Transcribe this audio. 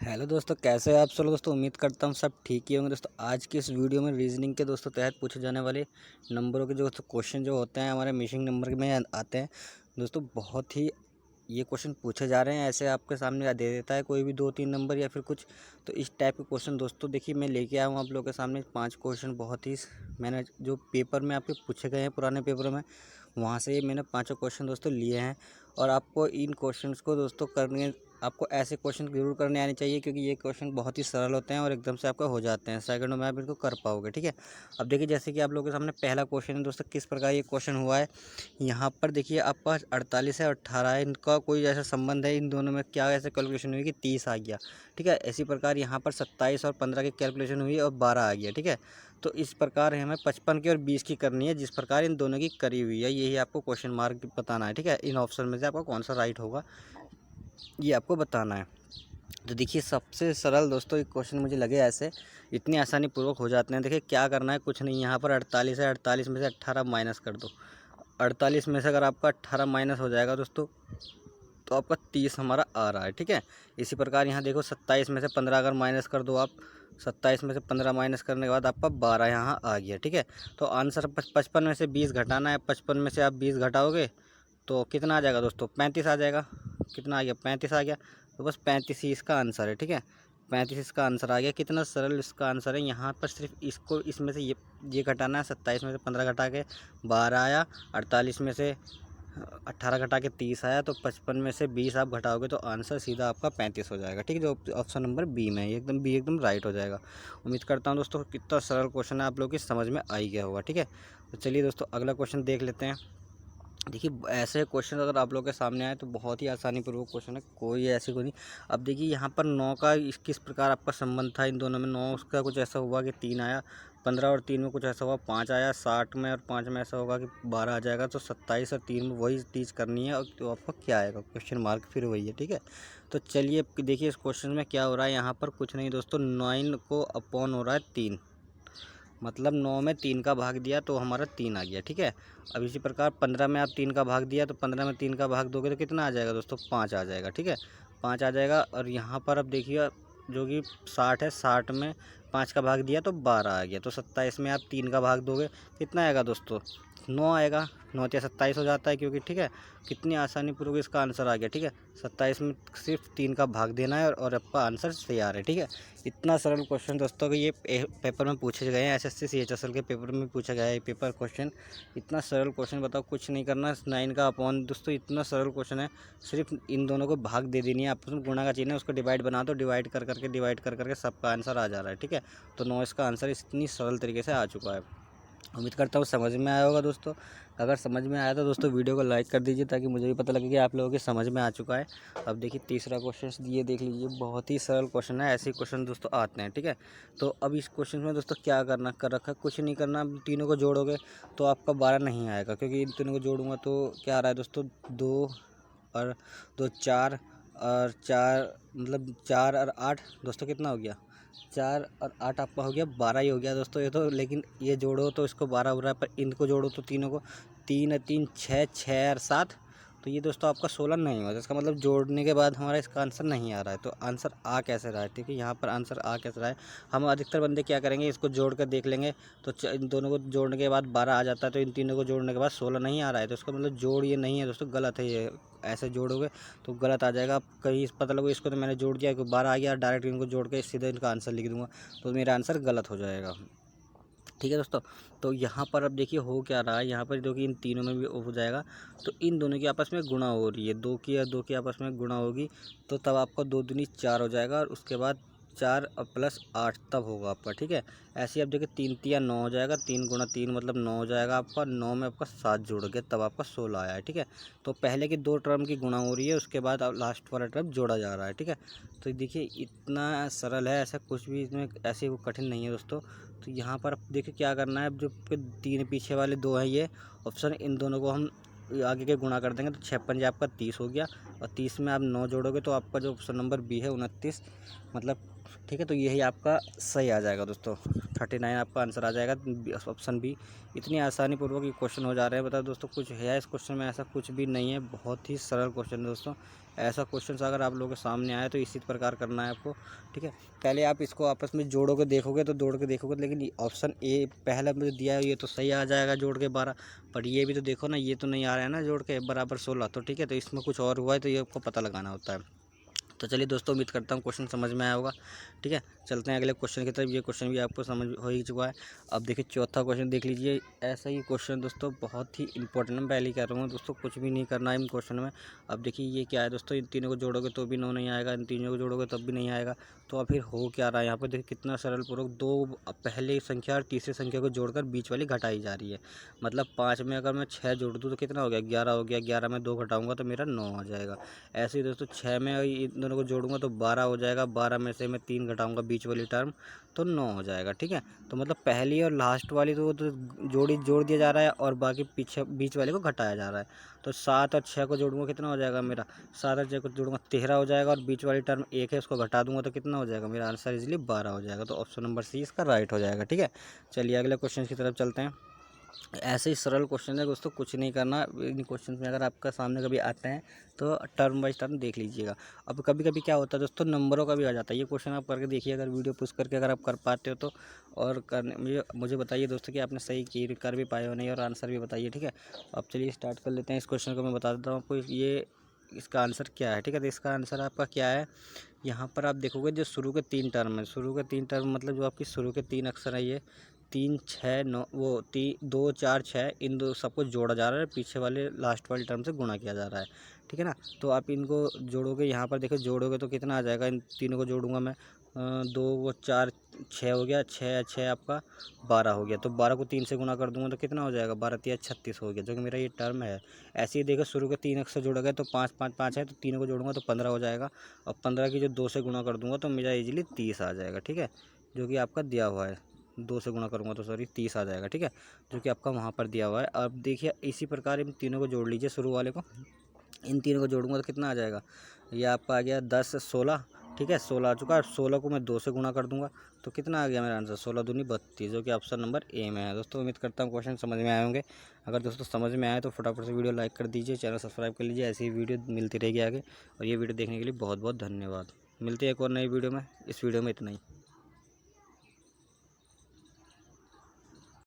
Hello दोस्तों, कैसे हैं आप सब दोस्तों। उम्मीद करता हूँ सब ठीक ही होंगे दोस्तों। आज की इस वीडियो में रीजनिंग के दोस्तों तहत पूछे जाने वाले नंबरों के जो क्वेश्चन जो होते हैं हमारे मिसिंग नंबर में आते हैं दोस्तों। बहुत ही ये क्वेश्चन पूछे जा रहे हैं, ऐसे आपके सामने दे देता है कोई भी 2-3 नंबर या फिर कुछ। तो इस टाइप के क्वेश्चन दोस्तों देखिए मैं लेके आया हूँ आप लोगों के सामने 5 क्वेश्चन। बहुत ही मैंने जो पेपर में आपके पूछे गए हैं पुराने पेपर में, वहाँ से मैंने 5 क्वेश्चन दोस्तों लिए हैं। और आपको इन क्वेश्चंस को दोस्तों करने आपको ऐसे क्वेश्चन ज़रूर करने आने चाहिए, क्योंकि ये क्वेश्चन बहुत ही सरल होते हैं और एकदम से आपका हो जाते हैं, सेकंडों में आप इनको कर पाओगे। ठीक है, अब देखिए जैसे कि आप लोगों के सामने पहला क्वेश्चन है दोस्तों, किस प्रकार ये क्वेश्चन हुआ है। यहाँ पर देखिए आपका 48 है और 18 है, इनका कोई ऐसा संबंध है इन दोनों में, क्या ऐसे कैलकुलेशन हुई कि 30 आ गया। ठीक है, इसी प्रकार यहाँ पर 27 और 15 की कैलकुलेशन हुई और 12 आ गया। ठीक है, तो इस प्रकार हमें 55 की और 20 की करनी है, जिस प्रकार इन दोनों की करी हुई है, यही आपको क्वेश्चन मार्क बताना है। ठीक है, इन ऑप्शन में से आपका कौन सा राइट होगा ये आपको बताना है। तो देखिए सबसे सरल दोस्तों एक क्वेश्चन मुझे लगे ऐसे, इतनी आसानी पूर्वक हो जाते हैं। देखिए क्या करना है, कुछ नहीं, यहाँ पर 48 है, 48 में से 18 माइनस कर दो। 48 में से अगर आपका 18 माइनस हो जाएगा दोस्तों तो आपका 30 हमारा आ रहा है। ठीक है, इसी प्रकार यहाँ देखो 27 में से 15 अगर माइनस कर दो आप, 27 में से 15 माइनस करने के बाद आपका 12 यहाँ आ गया। ठीक है, तो आंसर 55 में से 20 घटाना है। 55 में से आप 20 घटाओगे तो कितना आ जाएगा दोस्तों, 35 आ जाएगा। कितना आ गया, 35 आ गया। तो बस 35 ही इसका आंसर है। ठीक है, 35 इसका आंसर आ गया। कितना सरल इसका आंसर है। यहाँ पर सिर्फ इसको इसमें से ये घटाना है। 27 में से 15 घटा के 12 आया, 48 में से 18 घटा के 30 आया, तो 55 में से 20 आप घटाओगे तो आंसर सीधा आपका 35 हो जाएगा। ठीक है, जो ऑप्शन नंबर बी में है, एकदम राइट हो जाएगा। उम्मीद करता हूँ दोस्तों कितना सरल क्वेश्चन है, आप लोगों की समझ में आ ही गया होगा। ठीक है, तो चलिए दोस्तों अगला क्वेश्चन देख लेते हैं। देखिए ऐसे क्वेश्चन अगर आप लोगों के सामने आए तो बहुत ही आसानी पूर्वक क्वेश्चन है, कोई ऐसी कोई नहीं। अब देखिए यहाँ पर 9 का किस प्रकार आपका संबंध था इन दोनों में। 9 उसका कुछ ऐसा हुआ कि 3 आया, 15 और 3 में कुछ ऐसा हुआ 5 आया, 60 में और 5 में ऐसा होगा कि 12 आ जाएगा। तो 27 और 3 में वही चीज़ करनी है, और तो आपका क्या आएगा, क्वेश्चन मार्क फिर वही है। ठीक है, तो चलिए देखिए इस क्वेश्चन में क्या हो रहा है। यहाँ पर कुछ नहीं दोस्तों, 9 को अपॉन हो रहा है 3, मतलब 9 में 3 का भाग दिया तो हमारा 3 आ गया। ठीक है, अब इसी प्रकार 15 में आप 3 का भाग दिया तो 15 में 3 का भाग दोगे तो कितना आ जाएगा दोस्तों, 5 आ जाएगा। ठीक है, 5 आ जाएगा। और यहाँ पर अब देखिए जो कि 60 है, 60 में 5 का भाग दिया तो 12 आ गया। तो 27 में आप 3 का भाग दोगे कितना आएगा दोस्तों, 9 आएगा। 9 या 27 हो जाता है, क्योंकि ठीक है कितनी आसानी पूर्वक इसका आंसर आ गया। ठीक है, 27 में सिर्फ 3 का भाग देना है और आपका आंसर तैयार है। ठीक है, इतना सरल क्वेश्चन दोस्तों कि ये पेपर में पूछे गए हैं, एसएससी सीएचएसएल के पेपर में पूछा गया है पेपर क्वेश्चन। इतना सरल क्वेश्चन बताओ, कुछ नहीं करना। 9 का अपॉन दोस्तों इतना सरल क्वेश्चन है, सिर्फ इन दोनों को भाग दे देनी है। आपस में गुणा का चिन्ह है, उसको डिवाइड बना दो, डिवाइड कर करके सबका आंसर आ जा रहा है। ठीक है, तो 9 इसका आंसर इतनी सरल तरीके से आ चुका है। उम्मीद करता हूँ समझ में आया होगा दोस्तों। अगर समझ में आया तो दोस्तों वीडियो को लाइक कर दीजिए, ताकि मुझे भी पता लगे कि आप लोगों के समझ में आ चुका है। अब देखिए तीसरा क्वेश्चन ये देख लीजिए, बहुत ही सरल क्वेश्चन है। ऐसे क्वेश्चन दोस्तों आते हैं। ठीक है, तो अब इस क्वेश्चन में दोस्तों क्या करना कर रखा है, कुछ नहीं करना। अब तीनों को जोड़ोगे तो आपका 12 नहीं आएगा, क्योंकि इन तीनों को जोड़ूंगा तो क्या आ रहा है दोस्तों, 2 और 2 4 और 4 मतलब 4 और 8 दोस्तों कितना हो गया, 4 और 8 आपका हो गया 12 ही हो गया दोस्तों ये तो। लेकिन ये जोड़ो तो इसको 12 हो रहा है, पर इनको जोड़ो तो तीनों को, 3 और 3 6, 6 और 7, तो ये दोस्तों आपका 16 नहीं हुआ। इसका मतलब जोड़ने के बाद हमारा इसका आंसर नहीं आ रहा है। तो आंसर आ कैसे रहा है, ठीक है, यहाँ पर आंसर आ कैसे रहा है। हम अधिकतर बंदे क्या करेंगे, इसको जोड़ कर देख लेंगे तो इन दोनों को जोड़ने के बाद 12 आ जाता है, तो इन तीनों को जोड़ने के बाद 16 नहीं आ रहा है। तो इसका मतलब जोड़ ये नहीं है दोस्तों, गलत है ये। ऐसे जोड़ोगे तो गलत आ जाएगा। कहीं पता लगो इसको तो मैंने जोड़ दिया, 12 आ गया, डायरेक्ट इनको जोड़ के सीधे इनका आंसर लिख दूंगा, तो मेरा आंसर गलत हो जाएगा। ठीक है दोस्तों, तो यहाँ पर अब देखिए हो क्या रहा है। यहाँ पर जो कि इन तीनों में भी हो जाएगा, तो इन दोनों की आपस में गुणा हो रही है, 2 की या 2 की आपस में गुणा होगी, तो तब आपका 2 दूनी 4 हो जाएगा, और उसके बाद 4 और प्लस 8 तब होगा आपका। ठीक है, ऐसे ही आप देखिए 3 तिया 9 हो जाएगा, 3 गुणा 3 मतलब 9 हो जाएगा आपका। 9 में आपका 7 जुड़ गया, तब आपका 16 आया है। ठीक है, तो पहले की 2 टर्म की गुणा हो रही है, उसके बाद अब लास्ट वाला टर्म जोड़ा जा रहा है। ठीक है, तो देखिए इतना सरल है, ऐसा कुछ भी इसमें ऐसे वो कठिन नहीं है दोस्तों। तो यहाँ पर अब देखिए क्या करना है, अब जो 3 पीछे वाले 2 हैं ये ऑप्शन, इन दोनों को हम आगे के गुणा कर देंगे, तो 56 आपका 30 हो गया, और 30 में आप 9 जोड़ोगे तो आपका जो ऑप्शन नंबर बी है 29 मतलब। ठीक है, तो यही आपका सही आ जाएगा दोस्तों, 39 आपका आंसर आ जाएगा, ऑप्शन बी। इतनी आसानी पूर्वक ये क्वेश्चन हो जा रहे हैं। बताओ दोस्तों कुछ है इस क्वेश्चन में, ऐसा कुछ भी नहीं है, बहुत ही सरल क्वेश्चन है दोस्तों। ऐसा क्वेश्चन अगर आप लोगों के सामने आए तो इसी प्रकार करना है आपको, ठीक है। पहले आप इसको आपस में जोड़ोगे देखोगे तो जोड़ के देखोगे, लेकिन ऑप्शन ए पहला मुझे दिया है ये तो सही आ जाएगा जोड़ के 12, पर ये भी तो देखो ना, ये तो नहीं आ रहा है ना जोड़ के बराबर 16, तो ठीक है, तो इसमें कुछ और हुआ है, तो ये आपको पता लगाना होता है। तो चलिए दोस्तों, उम्मीद करता हूँ क्वेश्चन समझ में आया होगा, ठीक है। चलते हैं अगले क्वेश्चन की तरफ। ये क्वेश्चन भी आपको समझ हो ही चुका है। अब देखिए चौथा क्वेश्चन देख लीजिए। ऐसा ही क्वेश्चन दोस्तों बहुत ही इंपॉर्टेंट, मैं पहले ही कह रहा हूँ दोस्तों, कुछ भी नहीं करना है इन क्वेश्चन में। अब देखिए ये क्या है दोस्तों, इन तीनों को जोड़ोगे तो भी 9 नहीं आएगा, इन तीनों को जोड़ोगे तब भी नहीं आएगा। तो अब फिर हो क्या रहा है यहाँ पर, देखिए कितना सरल पूर्वक, दो पहले संख्या और तीसरी संख्या को जोड़कर बीच वाली घटाई जा रही है। मतलब 5 में अगर मैं 6 जोड़ दूँ तो कितना हो गया, 11 हो गया। 11 में 2 घटाऊंगा तो मेरा 9 हो जाएगा। ऐसे ही दोस्तों 6 में इन दोनों को जोड़ूंगा तो 12 हो जाएगा। 12 में से मैं 3 घटाऊंगा बीच वाली टर्म, तो 9 हो जाएगा, ठीक है। तो मतलब पहली और लास्ट वाली तो जोड़ दिया जा रहा है, और बाकी पीछे बीच वाले को घटाया जा रहा है। तो 7 और 6 को जोड़ूंगा कितना हो जाएगा मेरा, 7 और 6 को जोड़ूंगा 13 हो जाएगा, और बीच वाली टर्म 1 है उसको घटा दूंगा तो कितना हो जाएगा, मेरा आंसर इजीली 12 हो जाएगा। तो ऑप्शन नंबर सी इसका राइट हो जाएगा, ठीक है। चलिए अगले क्वेश्चन की तरफ चलते हैं। ऐसे ही सरल क्वेश्चन है दोस्तों, कुछ नहीं करना इन क्वेश्चन में। अगर आपका सामने कभी आते हैं तो टर्म बाई टर्म देख लीजिएगा। अब कभी कभी क्या होता है दोस्तों, नंबरों का भी आ जाता है। ये क्वेश्चन आप करके देखिए, अगर वीडियो पुश करके अगर आप कर पाते हो तो, और करने मुझे बताइए दोस्तों कि आपने सही की कर भी पाए हो नहीं, और आंसर भी बताइए, ठीक है। अब चलिए स्टार्ट कर लेते हैं। इस क्वेश्चन को मैं बता देता हूँ आपको, ये इसका आंसर क्या है, ठीक है। तो इसका आंसर आपका क्या है, यहाँ पर आप देखोगे जो शुरू के 3 टर्म है, शुरू के 3 टर्म मतलब जो आपकी शुरू के 3 अक्षर है, ये 3 6 9, वो 2 4 6, इन दो सबको जोड़ा जा रहा है, पीछे वाले लास्ट वाली टर्म से गुणा किया जा रहा है, ठीक है ना। तो आप इनको जोड़ोगे, यहाँ पर देखो जोड़ोगे तो कितना आ जाएगा, इन तीनों को जोड़ूंगा मैं, 2 वो 4 6 हो गया, 6 6 आपका 12 हो गया। तो 12 को 3 से गुना कर दूंगा तो कितना हो जाएगा, 12 3 36 हो गया, जो कि मेरा ये टर्म है। ऐसे ही देखो शुरू के 3 अक्षर जोड़ा गया तो 5 5 5 है, तो तीनों को जोड़ूंगा तो 15 हो जाएगा, और 15 की जो 2 से गुना कर दूंगा तो मेरा इजीली 30 आ जाएगा, ठीक है, जो कि आपका दिया हुआ है। 2 से गुणा करूँगा तो सॉरी 30 आ जाएगा, ठीक है, जो कि आपका वहाँ पर दिया हुआ है। अब देखिए इसी प्रकार इन तीनों को जोड़ लीजिए, शुरू वाले को, इन तीनों को जोड़ूंगा तो कितना आ जाएगा, ये आपका आ गया 10 16, ठीक है, 16 आ चुका है। 16 को मैं 2 से गुणा कर दूंगा तो कितना आ गया मेरा आंसर, 16 दूनी 32, जो कि ऑप्शन नंबर ए में है। दोस्तों उम्मीद करता हूँ क्वेश्चन समझ में आए होंगे। अगर दोस्तों समझ में आए तो फटाफट से वीडियो लाइक कर दीजिए, चैनल सब्सक्राइब कर लीजिए, ऐसी ही वीडियो मिलती रहेगी आगे। और ये वीडियो देखने के लिए बहुत बहुत धन्यवाद। मिलते हैं एक और नई वीडियो में। इस वीडियो में इतना ही।